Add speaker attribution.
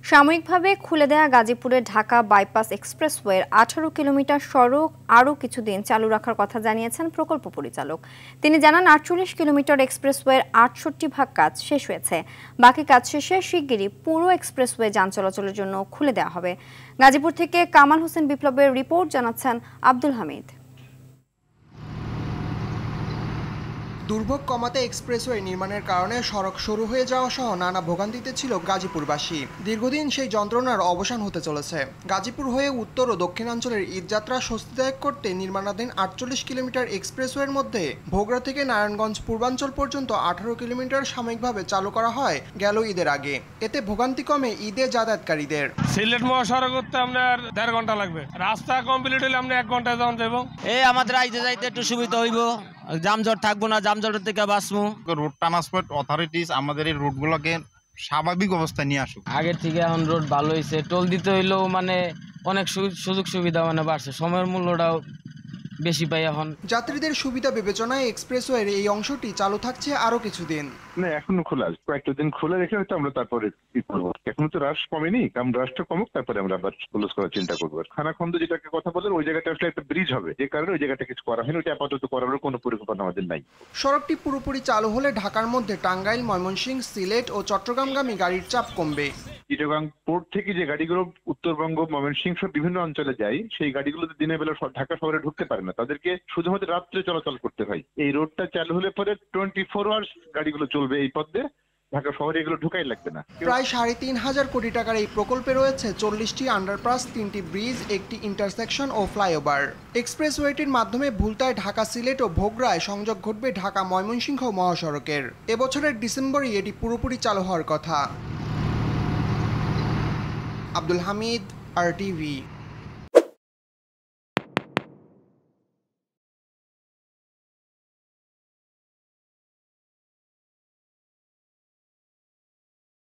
Speaker 1: সাময়িকভাবে খুলে দেয়া গাজীপুরের ঢাকা বাইপাস এক্সপ্রেসওয়ের 18 কিলোমিটার সড়ক আরও কিছুদিন চালু রাখার কথা জানিয়েছেন প্রকল্প পরিচালক। তিনি জানান 48 কিলোমিটার এক্সপ্রেসওয়ের 68% কাজ শেষ হয়েছে। বাকি কাজ শেষে শিগগিরই পুরো এক্সপ্রেসওয়ে যান চলাচলের জন্য খুলে দেওয়া হবে। গাজীপুর থেকে কামাল হোসেন বিপ্লবের রিপোর্ট, জানাচ্ছেন আব্দুল হামিদ।
Speaker 2: দুর্ভোগ কমাতে এক্সপ্রেসওয়ে নির্মাণের কারণে সড়ক শুরু হয়ে যাওয়া সহ নানা ভোগান্তিতে ছিল গাজীপুরবাসী। দীর্ঘদিন সেই যন্ত্রণার অবসান হতে চলেছে। গাজীপুর হয়ে উত্তর ও দক্ষিণাঞ্চলের ঈদযাত্রা স্বস্তিদায়ক করতে নির্মাণাধীন 48 কিলোমিটার এক্সপ্রেসওয়ের মধ্যে ভোগড়া থেকে নারায়ণগঞ্জ পূর্বাঞ্চল পর্যন্ত 18 কিলোমিটার সাময়িকভাবে চালু করা হয় গেল ঈদের আগে। এতে ভোগান্তি কমে ঈদে যাতায়াতকারীদের।
Speaker 3: সিলেট মহাসড়ক করতে আপনার 1.5 ঘন্টা লাগবে, রাস্তা কমপ্লিট হলে আমরা 1 ঘন্টায় যাওয়া যাবো।
Speaker 4: আমাদের আইতে যাইতে একটু সুবিধা হইব, জামজট থাকবো না, জামজটের থেকে বাঁচবো।
Speaker 5: রোড ট্রান্সপোর্ট অথরিটিস আমাদের এই রোডগুলোকে স্বাভাবিক অবস্থায় নিয়ে আসুক।
Speaker 4: আগের থেকে এখন রোড ভালো হয়েছে, টোল দিতে হইলেও অনেক সুযোগ সুবিধা বাড়ছে, সময়ের মূল্যটাও বেশি পাই এখন।
Speaker 2: যাত্রীদের সুবিধা বিবেচনায় এক্সপ্রেসওয়ের এই অংশটি চালু থাকছে আরো কিছুদিন।
Speaker 6: না, এখনো খোলা আছে, কয়েকটা দিন খোলা রেখে হয়তো আমরা তারপরে কি করবো। এখন তো রাশ কমেনি, কারণ রাশটা কমুক তারপরে আমরা আবার ক্লোজ করার চিন্তা করবো। খানাখন্দ যেটাকে কথা বলেন, ওই জায়গাটা আসলে একটা ব্রিজ হবে, যে কারণে ওই জায়গাটা কিছু করা হয়নি, ওইটা আপাতত করার কোনো পরিকল্পনা আমাদের নাই।
Speaker 2: সড়কটি পুরোপুরি চালু হলে ঢাকার মধ্যে টাঙ্গাইল, ময়মনসিংহ, সিলেট ও চট্টগ্রামগামী গাড়ির চাপ কমবে।
Speaker 6: চিটাগাং পোর্ট থেকে যে গাড়িগুলো উত্তরবঙ্গ, ময়মনসিংহ সব বিভিন্ন অঞ্চলে যায়, সেই গাড়িগুলো দিনের বেলা ঢাকা শহরে ঢুকতে পারে না, তাদেরকে শুধুমাত্র রাত্রে চলাচল করতে হয়। এই রোডটা চালু হলে পরে 24 আওয়ার্স গাড়িগুলো চলবে এই পথে, ঢাকা শহরে এগুলো ঢুকাই লাগবে না।
Speaker 2: প্রায় 3.5 কোটি টাকার এই প্রকল্পে রয়েছে 40টি আন্ডারপাস, 3টি ব্রিজ, একটি ইন্টারসেকশন ও ফ্লাইওভার। এক্সপ্রেসওয়েটির মাধ্যমে ভুলতায় ঢাকা, সিলেট ও ভোগড়ায় সংযোগ ঘটবে ঢাকা ময়মনসিংহ মহাসড়কের। এবছরের ডিসেম্বরে এটি পুরোপুরি চালু হওয়ার কথা। আব্দুল হামিদ, RTV।